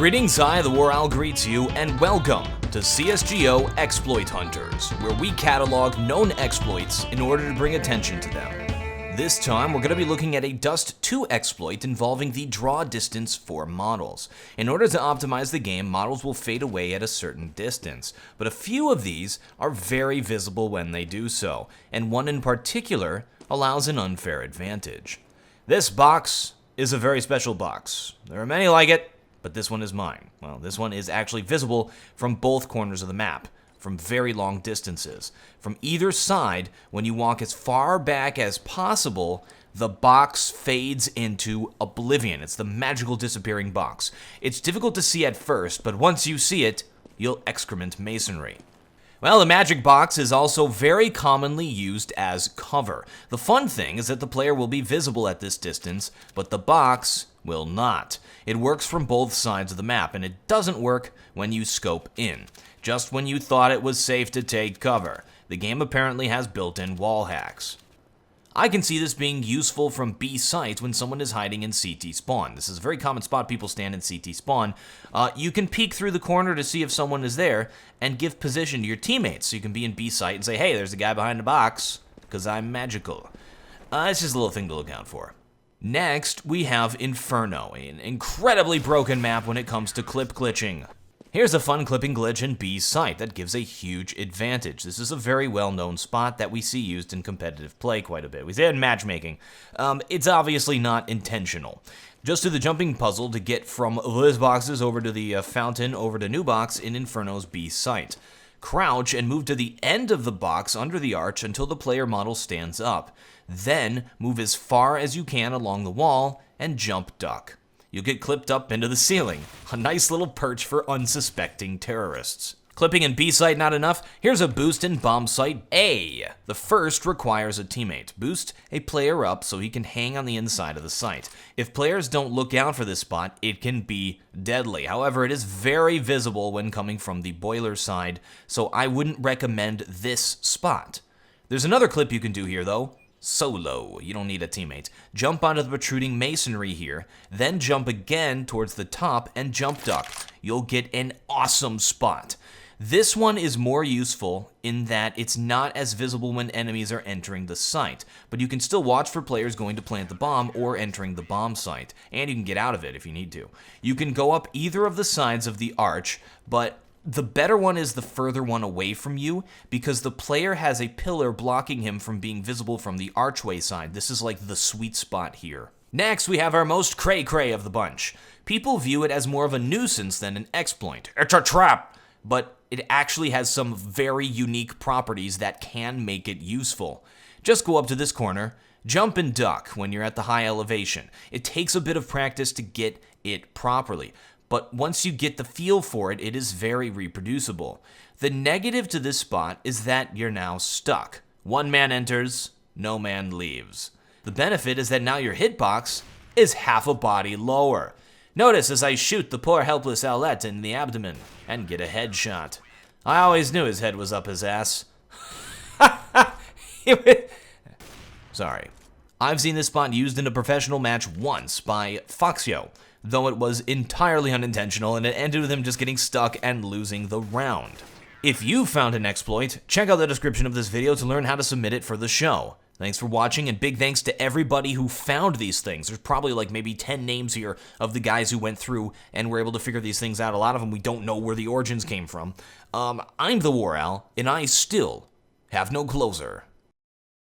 Greetings, I, TheWarOwl, greets you, and welcome to CSGO Exploit Hunters, where we catalog known exploits in order to bring attention to them. This time, we're going to be looking at a Dust2 exploit involving the draw distance for models. In order to optimize the game, models will fade away at a certain distance, but a few of these are very visible when they do so, and one in particular allows an unfair advantage. This box is a very special box. There are many like it, but this one is mine. Well, this one is actually visible from both corners of the map, from very long distances. From either side, when you walk as far back as possible, the box fades into oblivion. It's the magical disappearing box. It's difficult to see at first, but once you see it, you'll excrement masonry. Well, the magic box is also very commonly used as cover. The fun thing is that the player will be visible at this distance, but the box will not. It works from both sides of the map, and it doesn't work when you scope in. Just when you thought it was safe to take cover. The game apparently has built-in wall hacks. I can see this being useful from B sites when someone is hiding in CT spawn. This is a very common spot people stand in CT spawn. You can peek through the corner to see if someone is there and give position to your teammates. So you can be in B site and say, hey, there's a guy behind the box, because I'm magical. It's just a little thing to look out for. Next, we have Inferno, an incredibly broken map when it comes to clip glitching. Here's a fun clipping glitch in B site that gives a huge advantage. This is a very well-known spot that we see used in competitive play quite a bit. We see it in matchmaking. It's obviously not intentional. Just do the jumping puzzle to get from those boxes over to the fountain over to new box in Inferno's B site. Crouch and move to the end of the box under the arch until the player model stands up. Then move as far as you can along the wall and jump duck. You'll get clipped up into the ceiling. A nice little perch for unsuspecting terrorists. Clipping in B site not enough? Here's a boost in bomb site A. The first requires a teammate. Boost a player up so he can hang on the inside of the site. If players don't look out for this spot, it can be deadly. However, it is very visible when coming from the boiler side, so I wouldn't recommend this spot. There's another clip you can do here though. Solo. You don't need a teammate. Jump onto the protruding masonry here, then jump again towards the top and jump duck. You'll get an awesome spot. This one is more useful in that it's not as visible when enemies are entering the site, but you can still watch for players going to plant the bomb or entering the bomb site, and you can get out of it if you need to. You can go up either of the sides of the arch, but the better one is the further one away from you, because the player has a pillar blocking him from being visible from the archway side. This is like the sweet spot here. Next, we have our most cray-cray of the bunch. People view it as more of a nuisance than an exploit. It's a trap! But it actually has some very unique properties that can make it useful. Just go up to this corner, jump and duck when you're at the high elevation. It takes a bit of practice to get it properly, but once you get the feel for it, it is very reproducible. The negative to this spot is that you're now stuck. One man enters, no man leaves. The benefit is that now your hitbox is half a body lower. Notice as I shoot the poor helpless owlet in the abdomen and get a headshot. I always knew his head was up his ass. Sorry. I've seen this spot used in a professional match once by Foxyo, though it was entirely unintentional and it ended with him just getting stuck and losing the round. If you found an exploit, check out the description of this video to learn how to submit it for the show. Thanks for watching, and big thanks to everybody who found these things. There's probably like maybe 10 names here of the guys who went through and were able to figure these things out. A lot of them we don't know where the origins came from. I'm TheWarOwl, and I still have no closer.